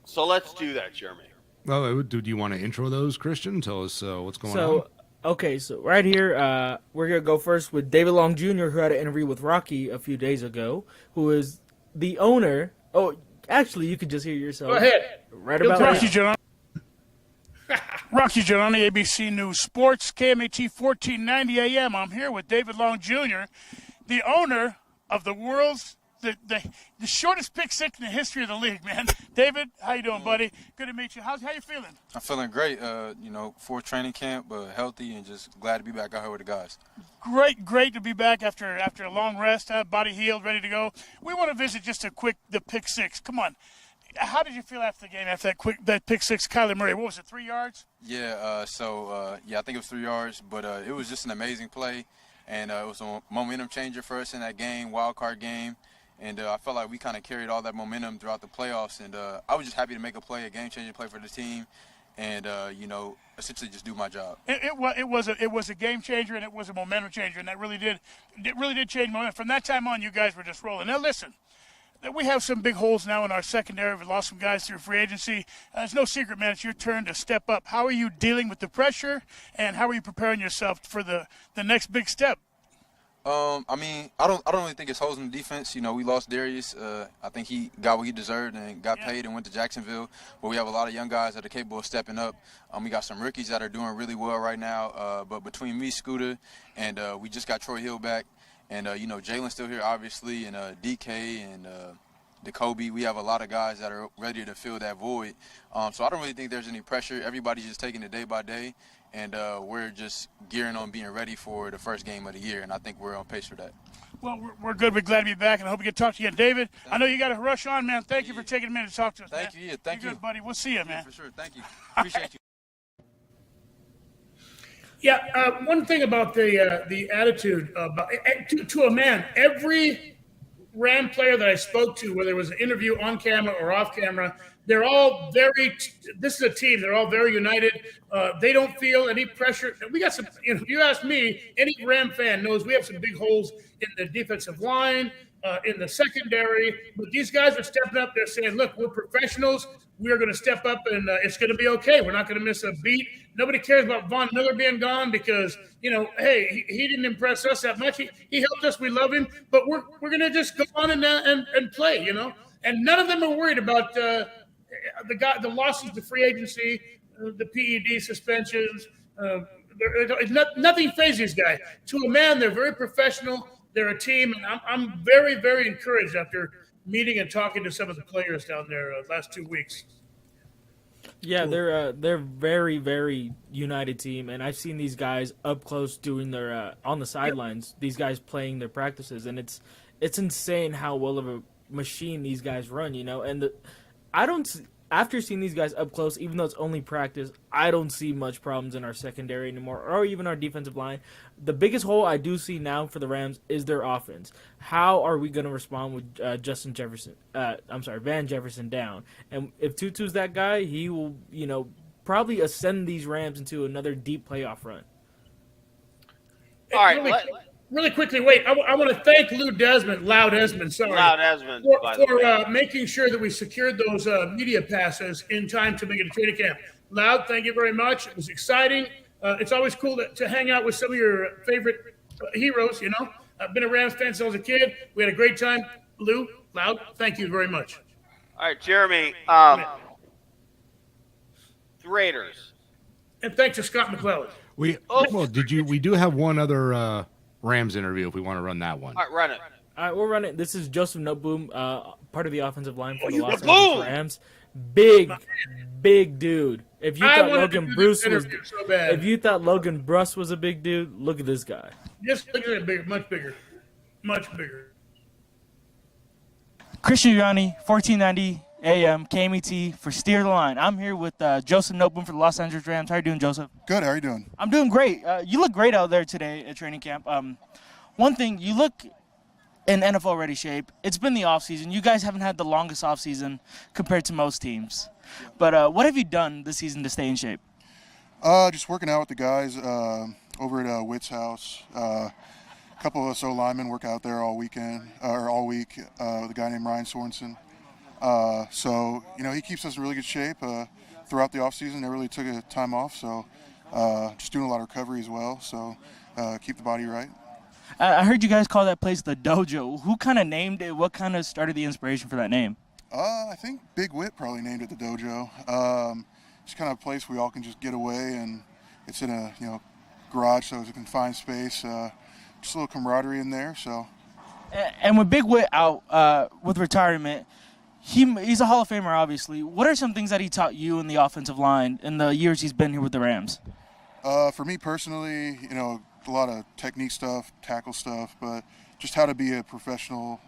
So let's do that, Jeremy. Well, do you want to intro those, Christian? Tell us what's going on. Okay, so right here, we're going to go first with David Long Jr., who had an interview with Rocky a few days ago, who is the owner. Oh, actually, you could just hear yourself. Go ahead. Right about Rocky now. Rocky Giordani, ABC News Sports, KMAT 1490 AM. I'm here with David Long Jr., the owner of the world's the shortest pick six in the history of the league, man. David, how you doing, buddy? Good to meet you. How you feeling? I'm feeling great. For training camp, but healthy and just glad to be back out here with the guys. Great to be back after a long rest, body healed, ready to go. We want to visit just the pick six. Come on. How did you feel after the game, after that pick six, Kyler Murray? What was it, 3 yards? Yeah, I think it was 3 yards, but it was just an amazing play, and it was a momentum changer for us in that game, wild card game. And I felt like we kind of carried all that momentum throughout the playoffs. And I was just happy to make a play, a game-changing play for the team, and essentially just do my job. It was a game changer, and it was a momentum changer, and that really did change momentum. From that time on, you guys were just rolling. Now listen, we have some big holes now in our secondary. We've lost some guys through free agency. It's no secret, man. It's your turn to step up. How are you dealing with the pressure, and how are you preparing yourself for the next big step? I don't really think it's holes in the defense. We lost Darius. I think he got what he deserved and got paid and went to Jacksonville. But we have a lot of young guys that are capable of stepping up. We got some rookies that are doing really well right now. But between me, Scooter, and we just got Troy Hill back, and Jalen's still here, obviously, and DK and Jacoby. We have a lot of guys that are ready to fill that void. So I don't really think there's any pressure. Everybody's just taking it day by day. And we're just gearing on being ready for the first game of the year, and I think we're on pace for that. Well, we're good. We're glad to be back, and I hope we can talk to you again. David, I know you got to rush on, man. Thank you for taking a minute to talk to us, Thank you. Thank you. Good, buddy. We'll see you, man. For sure. Thank you. Appreciate you. Yeah, one thing about the attitude to a man, every Ram player that I spoke to, whether it was an interview on camera or off camera, they're all this is a team. They're all very united. They don't feel any pressure. We got some, if you ask me, any Ram fan knows we have some big holes in the defensive line, in the secondary. But these guys are stepping up. They're saying, look, we're professionals. We are going to step up, and it's going to be okay. We're not going to miss a beat. Nobody cares about Von Miller being gone because, hey, he didn't impress us that much. He helped us. We love him. But we're going to just go on and play, And none of them are worried about the losses to free agency, the PED suspensions. Nothing phases these guys. To a man, they're very professional. They're a team, and I'm very, very encouraged after meeting and talking to some of the players down there last 2 weeks. Yeah, they're very, very united team, and I've seen these guys up close doing their on the sidelines. These guys playing their practices, and it's insane how well of a machine these guys run. And after seeing these guys up close, even though it's only practice, I don't see much problems in our secondary anymore, or even our defensive line. The biggest hole I do see now for the Rams is their offense. How are we going to respond with Van Jefferson down? And if Tutu's that guy, he will, probably ascend these Rams into another deep playoff run. All right, really quickly, wait. I want to thank Loud Esmond, for making sure that we secured those media passes in time to make it a training camp. Loud, thank you very much. It was exciting. It's always cool to hang out with some of your favorite heroes, you know. I've been a Rams fan since I was a kid. We had a great time. Loud, thank you very much. All right, Jeremy, the Raiders. And thanks to Scott McClellan. We do have one other Rams interview if we want to run that one. All right, run it. All right, we'll run it. This is Joseph Noteboom, part of the offensive line for the Los Angeles Rams. Big dude. If you thought Logan Bruss was a big dude, look at this guy. Just look at it, much bigger. Cristian Giordani, 1490 AM, KMET for Steer the Line. I'm here with Joseph Noteboom for the Los Angeles Rams. How are you doing, Joseph? Good. How are you doing? I'm doing great. You look great out there today at training camp. One thing, you look in NFL-ready shape. It's been the offseason. You guys haven't had the longest offseason compared to most teams. But what have you done this season to stay in shape? Just working out with the guys over at Witt's house. A couple of us O-linemen work out there all weekend or all week with a guy named Ryan Sorensen. So, you know, he keeps us in really good shape throughout the offseason. Never really took a time off, so just doing a lot of recovery as well. So keep the body right. I heard you guys call that place the dojo. Who kind of named it? What kind of started the inspiration for that name? I think Big Whit probably named it the dojo. It's kind of a place we all can just get away, and it's in a garage, so it's a confined space. Just a little camaraderie in there. So. And with Big Whit out with retirement, he's a Hall of Famer, obviously. What are some things that he taught you in the offensive line in the years he's been here with the Rams? For me personally, a lot of technique stuff, tackle stuff, but just how to be a professional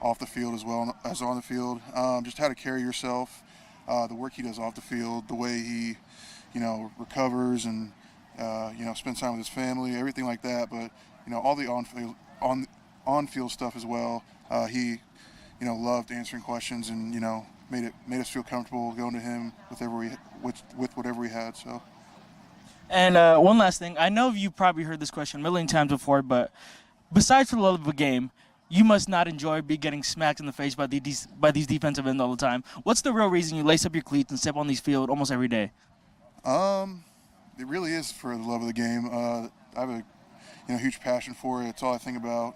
off the field as well as on the field. Just how to carry yourself, the work he does off the field, the way he, recovers and, spends time with his family, everything like that. But, all the on-field stuff as well. He, loved answering questions and, made us feel comfortable going to him with whatever we had. So. And one last thing. I know you probably heard this question a million times before, but besides for the love of a game, you must not enjoy getting smacked in the face by these defensive ends all the time. What's the real reason you lace up your cleats and step on these field almost every day? It really is for the love of the game. I have a huge passion for it. It's all I think about.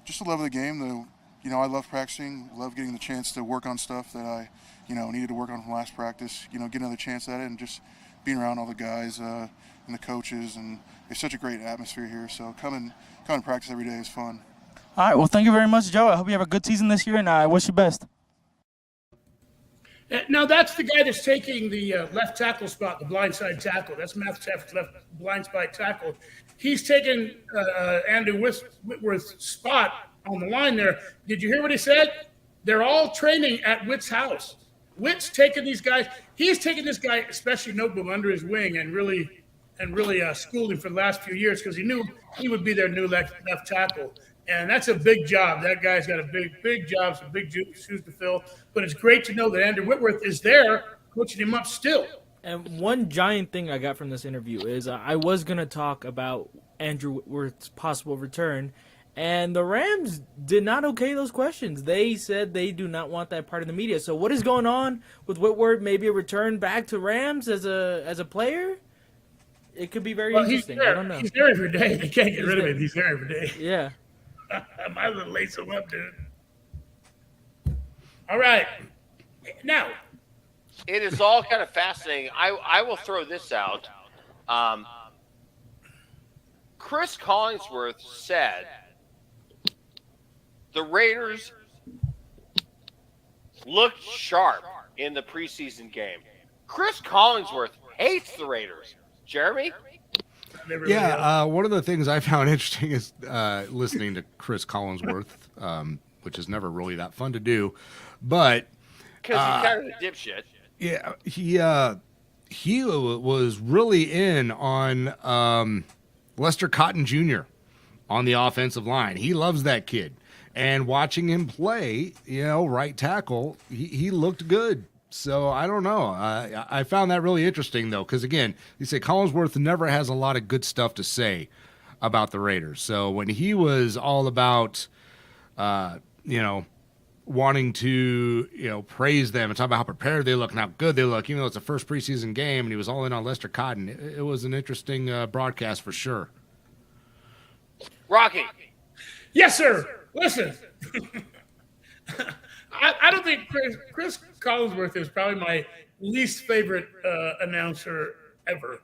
Just the love of the game. I love practicing, love getting the chance to work on stuff that I, needed to work on from last practice. Get another chance at it, and just being around all the guys and the coaches, and it's such a great atmosphere here. So coming to practice every day is fun. All right. Well, thank you very much, Joe. I hope you have a good season this year, and I wish you best. Now, that's the guy that's taking the left tackle spot, the blindside tackle. That's Matt Stafford's left blindside tackle. He's taken Andrew Whitworth's spot on the line there. Did you hear what he said? They're all training at Witt's house. Witt's taking these guys. He's taken this guy, especially Noteboom, under his wing and really schooled him for the last few years because he knew he would be their new left tackle. And that's a big job. That guy's got a big job, some big shoes to fill. But it's great to know that Andrew Whitworth is there coaching him up still. And one giant thing I got from this interview is I was going to talk about Andrew Whitworth's possible return, and the Rams did not okay those questions. They said they do not want that part of the media. So what is going on with Whitworth? Maybe a return back to Rams as a player? It could be very interesting. I don't know. He's there every day. They can't get rid of him. He's there every day. Yeah. I might as well lace him up, dude. All right. Now. It is all kind of fascinating. I will throw this out. Chris Collinsworth said the Raiders looked sharp in the preseason game. Chris Collinsworth hates the Raiders. Jeremy? Yeah, one of the things I found interesting is listening to Chris Collinsworth, which is never really that fun to do, but because he's kind of a dipshit. Yeah, he was really in on Lester Cotton Jr. on the offensive line. He loves that kid, and watching him play, right tackle, he looked good. So I don't know. I found that really interesting, though, because, again, you say Collinsworth never has a lot of good stuff to say about the Raiders. So when he was all about, wanting to, praise them and talk about how prepared they look and how good they look, even though it's the first preseason game, and he was all in on Lester Cotton, it was an interesting broadcast for sure. Rocky. Yes, sir. Listen, I don't think Chris Collinsworth is probably my least favorite announcer ever.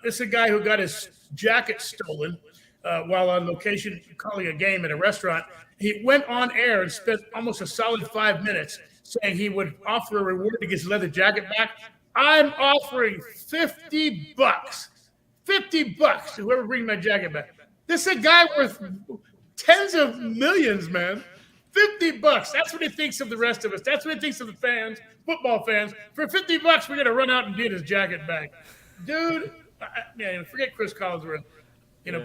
This is a guy who got his jacket stolen while on location calling a game at a restaurant. He went on air and spent almost a solid 5 minutes saying he would offer a reward to get his leather jacket back. I'm offering $50. $50 to whoever brings my jacket back. This is a guy worth tens of millions, man. $50. That's what he thinks of the rest of us. That's what he thinks of the fans, football fans. For $50, we're going to run out and get his jacket back. Dude, forget Chris Collinsworth.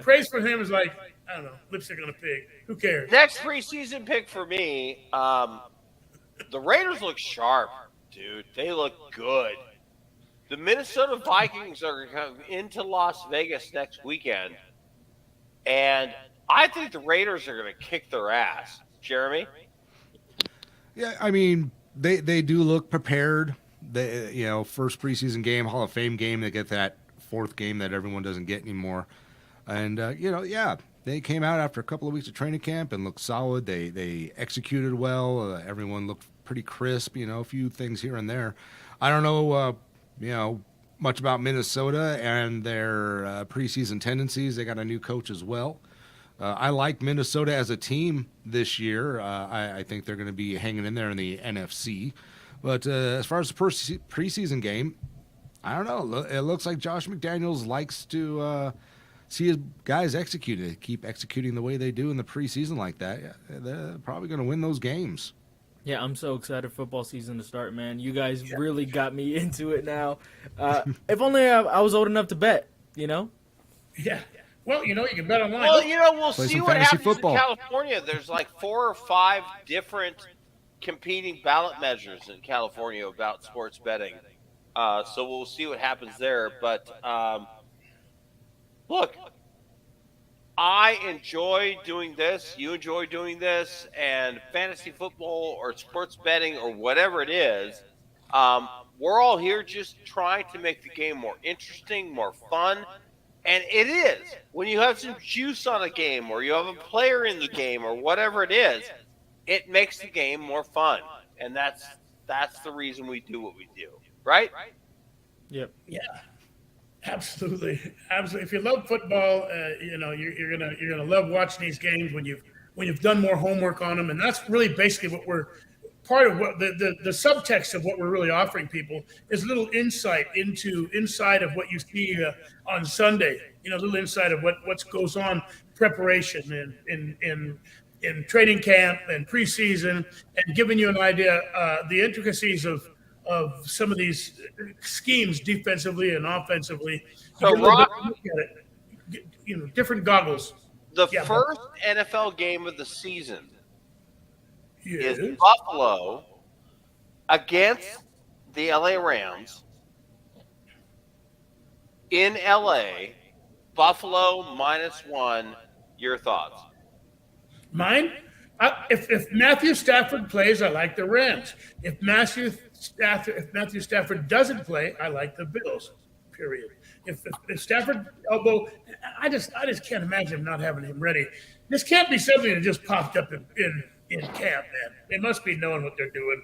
Praise for him is like, I don't know, lipstick on a pig. Who cares? Next preseason pick for me, the Raiders look sharp, dude. They look good. The Minnesota Vikings are into Las Vegas next weekend, and I think the Raiders are going to kick their ass. Jeremy? Yeah, I mean, they do look prepared. They, first preseason game, Hall of Fame game, they get that fourth game that everyone doesn't get anymore. And, they came out after a couple of weeks of training camp and looked solid. They executed well. Everyone looked pretty crisp, a few things here and there. I don't know, much about Minnesota and their preseason tendencies. They got a new coach as well. I like Minnesota as a team this year. I think they're going to be hanging in there in the NFC. But as far as the preseason game, I don't know. It looks like Josh McDaniels likes to see his guys execute. Keep executing the way they do in the preseason like that. Yeah, they're probably going to win those games. Yeah, I'm so excited football season to start, man. You guys really got me into it now. If only I was old enough to bet, Yeah. Well, you can bet online. Well, we'll Play see some what fantasy happens football. in California. There's like 4 or 5 different competing ballot measures in California about sports betting. So we'll see what happens there. But look, I enjoy doing this. You enjoy doing this. And fantasy football or sports betting or whatever it is, we're all here just trying to make the game more interesting, more fun. And it is. When you have some juice on a game or you have a player in the game or whatever it is, it makes the game more fun. And that's the reason we do what we do. Right? Yep. Yeah. Absolutely. If you love football, you're gonna love watching these games when you've done more homework on them. And that's really basically what we're part of what the subtext of what we're really offering people is a little insight inside of what you see on Sunday. A little insight of what goes on preparation in training camp and preseason, and giving you an idea the intricacies of some of these schemes defensively and offensively. So, look at it, different goggles. The first NFL game of the season Yes. is Buffalo against the LA Rams in LA. Buffalo -1. Your thoughts? Mine? If Matthew Stafford plays, I like the Rams. If Matthew Stafford doesn't play, I like the Bills. Period. If Stafford elbow, I just can't imagine him not having him ready. This can't be something that just popped up in camp, man. They must be knowing what they're doing.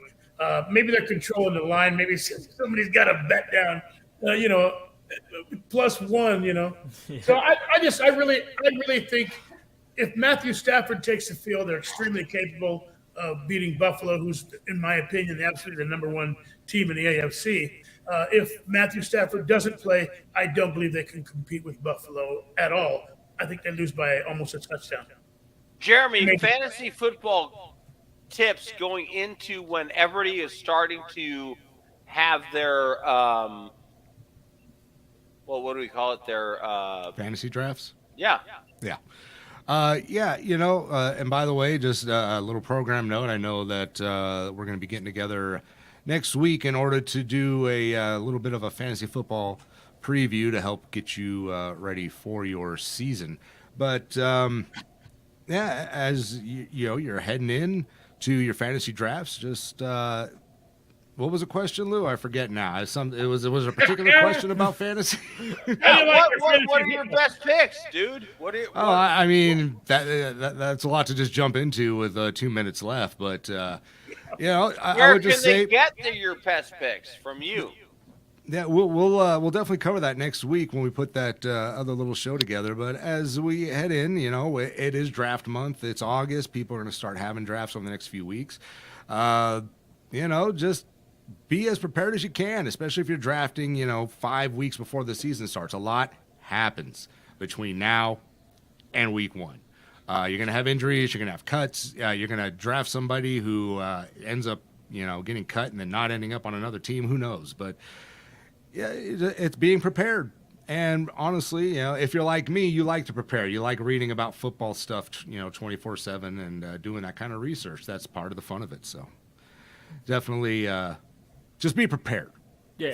Maybe they're controlling the line. Maybe somebody's got a bet down, +1, So I really think if Matthew Stafford takes the field, they're extremely capable of beating Buffalo, who's, in my opinion, absolutely the number 1 team in the AFC. If Matthew Stafford doesn't play, I don't believe they can compete with Buffalo at all. I think they lose by almost a touchdown. Jeremy, fantasy football tips going into when everybody is starting to have their what do we call it? Their fantasy drafts? Yeah. Yeah. And by the way, just a little program note. I know that we're going to be getting together next week in order to do a little bit of a fantasy football preview to help get you ready for your season. But yeah, as you're heading in to your fantasy drafts, just what was the question, Lou? I forget now. It was a particular question about fantasy. Yeah, what are your best picks, dude? I mean that's a lot to just jump into with 2 minutes left, but I would just say, where can they get your best picks from you? Yeah, we'll definitely cover that next week when we put that other little show together. But as we head in, it is draft month. It's August. People are going to start having drafts over the next few weeks. Just be as prepared as you can, especially if you're drafting, 5 weeks before the season starts. A lot happens between now and week 1. You're going to have injuries. You're going to have cuts. You're going to draft somebody who ends up, getting cut and then not ending up on another team. Who knows? But yeah, it's being prepared. And honestly, if you're like me, you like to prepare. You like reading about football stuff, 24/7 and doing that kind of research. That's part of the fun of it. So definitely just be prepared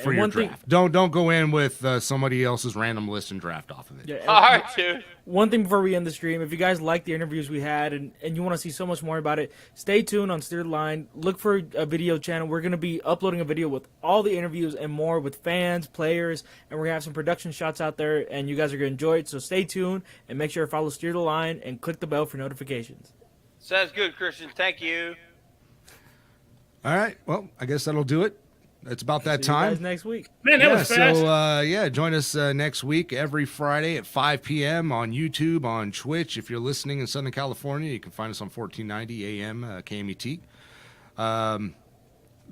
for your draft. Don't go in with somebody else's random list and draft off of it. Yeah, all right, dude. One thing before we end the stream, if you guys like the interviews we had and you want to see so much more about it, stay tuned on Steer the Line. Look for a video channel. We're going to be uploading a video with all the interviews and more with fans, players, and we're going to have some production shots out there, and you guys are going to enjoy it. So stay tuned and make sure to follow Steer the Line and click the bell for notifications. Sounds good, Christian. Thank you. All right. Well, I guess that'll do it. It's about that See you time. guys next week. Man, that was fast. So, join us next week every Friday at 5 p.m. on YouTube, on Twitch. If you're listening in Southern California, you can find us on 1490 AM KMET.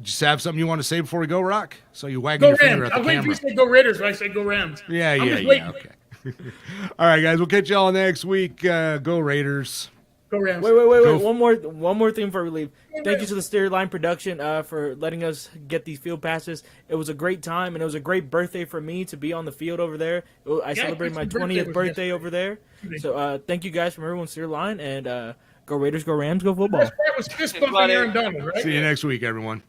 Just have something you want to say before we go, Rock? So you wagging your finger at the camera. I was waiting for you to say go Raiders, but I said go Rams. Yeah, okay. All right, guys, we'll catch y'all next week. Go Raiders. Go Rams. Wait. One more thing before we leave. Thank you to the Steer Line production for letting us get these field passes. It was a great time, and it was a great birthday for me to be on the field over there. I celebrated my 20th birthday over there. So thank you guys from everyone Steer Line, and go Raiders, go Rams, go football. That was fist bumping Aaron Donald, right? See you next week, everyone.